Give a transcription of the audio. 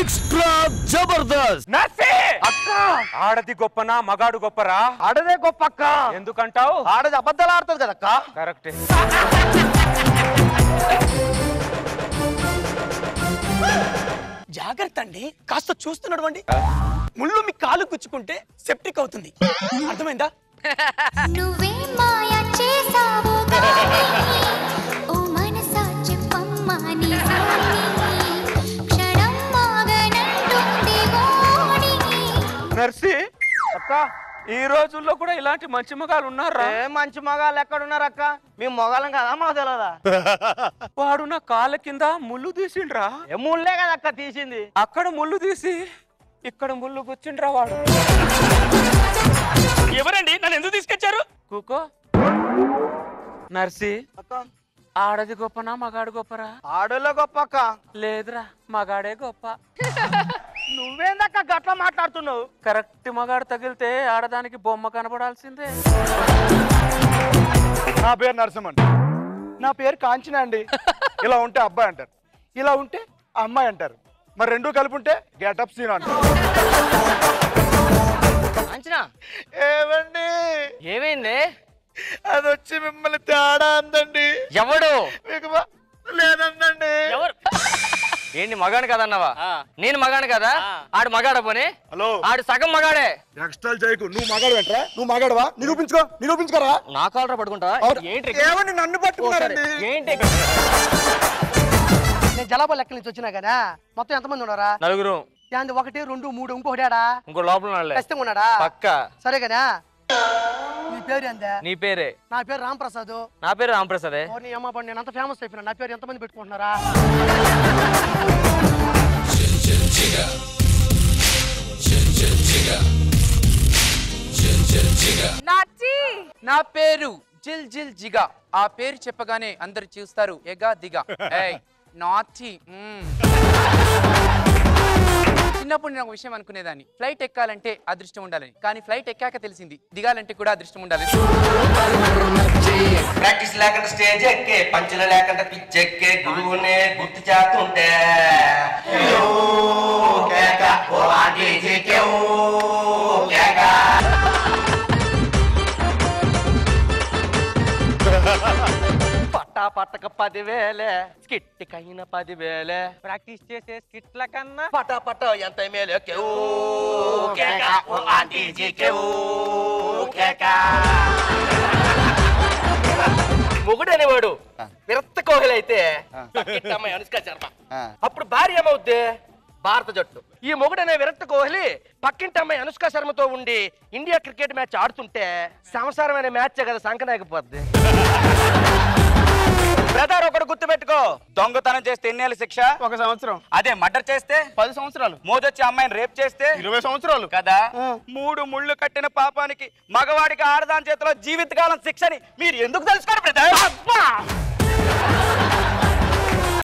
Extra Jabardasth. అక్క ఆడది గొప్పనా మగాడు గొప్పరా? ఆడదే గొప్ప అక్క. ఎందుకంటావు? ఆడది అబద్ధాలు ఆడుతుంది కదక్క. కరెక్టే. జాగ్రత్త అండి, కాస్త చూస్తున్నటువంటి ముళ్ళు మీ కాలు గుచ్చుకుంటే సెప్టిక్ అవుతుంది. అర్థమైందా? నువ్వే మాయ చేసావు ఓ మనసా చెప్పమ్మా నీ క్షణం మాగనంటుంది ఓడి. నర్సి అక్క, ఈ రోజుల్లో కూడా ఇలాంటి మంచి మగాలు ఉన్నారా? మంచి మగాళ్ళు ఎక్కడున్నారు అక్క? మేము మొగాలం కదా, మాకు తెలియదా? వాడు నా కాళ్ళ కింద ముళ్ళు తీసిండ్రా. ముళ్ళే కదా అక్క తీసింది. అక్కడ ముళ్ళు తీసి ఇక్కడ ముళ్ళు గుచ్చిండ్రా వాడు. ఎవరండి నన్ను ఎందుకు తీసుకొచ్చారు? కూకో. నర్సి అక్క ఆడది గొప్పనా మగాడు గొప్పరా? ఆడోళ్ళే గొప్ప అక్క. లేదురా, మగాడే గొప్ప. నువ్వేందక్క గట్లా మాట్లాడుతున్నావు? కరెక్ట్ మగాడు తగిలితే ఆడదానికి బొమ్మ కనబడాల్సిందే. నా పేరు నరసింహన్. నా పేరు కాంచన అండి. ఇలా ఉంటే అబ్బాయి అంటారు, ఇలా ఉంటే అమ్మాయి అంటారు, మరి రెండు కలిపి ఉంటే గెటప్ సీన్ అంటారు. అంచనా ఏమండి ఏమైంది? అది వచ్చి మిమ్మల్ని తేడా అందండి. ఎవడు? మీకు లేదందండి. ఎవరు? ఏంటి మగాడు కదన్నావా? నేను మగాడు కదా. ఆడు మగాడ పోనీ. హలో, ఆడు సగం మగాడే. ఎక్స్ట్రా చేయకు. నువ్వు మగాడు వెంటరా? నువ్వు మగాడవా? నిరూపించుకోరా. నా కాలరా పడుకుంటా. ఏంటి ఏమండి నన్ను పట్టుకున్నారండి? ఏంటి? నేను జలాబా లెక్కల నుంచి వచ్చినా కదా. మొత్తం ఎంతమంది ఉన్నారా? నలుగురు. 1 2 3 ఇంకోటిడా? ఇంకో లోపల ఖచ్చితంగా ఉన్నాడా? పక్క. సరే కదా. నీ పేరు ఎంత? నీ పేరే. నా పేరు రాంప్రసాద్. నా పేరు రాంప్రసాదే. నీ అమ్మ పడి నేను అంత ఫేమస్ అయిపోయినా. నా పేరు ఎంతమంది పెట్టుకుంటున్నారా? నా పేరు జిల్ జిల్ జిగా. ఆ పేరు చెప్పగానే అందరు చూస్తారు ఎగా దిగా. ఏయ్ నాటి. చిన్నప్పుడు నేను ఒక విషయం అనుకునేదాన్ని, ఫ్లైట్ ఎక్కాలంటే అదృష్టం ఉండాలని. కానీ ఫ్లైట్ ఎక్కాక తెలిసింది దిగాలంటే కూడా అదృష్టం ఉండాలి. ప్రాక్టీస్ లేకుండా స్టేజ్ ఎక్కే, పంచులు లేకుండా పిచ్ ఎక్కే, గురువునే గుర్తు చేస్తుంటే పట్టా పట్టక 10,000, స్కిట్కైన 10,000. ప్రాక్టీస్ చేసే స్కిట్ల కన్నా పట్టా పట్ట ఎంత మేలే. మొగుడు అనేవాడు విరక్త కోహ్లీ అయితే అమ్మాయి అనుష్క శర్మ. అప్పుడు భార్య ఏమవుద్ది? భారత జట్టు. ఈ మొగుడు అనే విరాట్ కోహ్లీ పక్కింటి అమ్మాయి అనుష్క శర్మతో ఉండి ఇండియా క్రికెట్ మ్యాచ్ ఆడుతుంటే సంవత్సరమైన మ్యాచ్ కదా సంకనాకపోద్ది. బ్రదర్ ఒకటి గుర్తు పెట్టుకో, దొంగతనం చేస్తే ఎన్నేళ్ళ శిక్ష? 1 సంవత్సరం. అదే మర్డర్ చేస్తే 10 సంవత్సరాలు. మోదొచ్చి అమ్మాయిని రేప్ చేస్తే 20 సంవత్సరాలు కదా. 3 ముళ్ళు కట్టిన పాపానికి మగవాడికి ఆడదాని చేతిలో జీవితకాలం శిక్షని మీరు ఎందుకు తెలుసుకోరు బ్రదర్?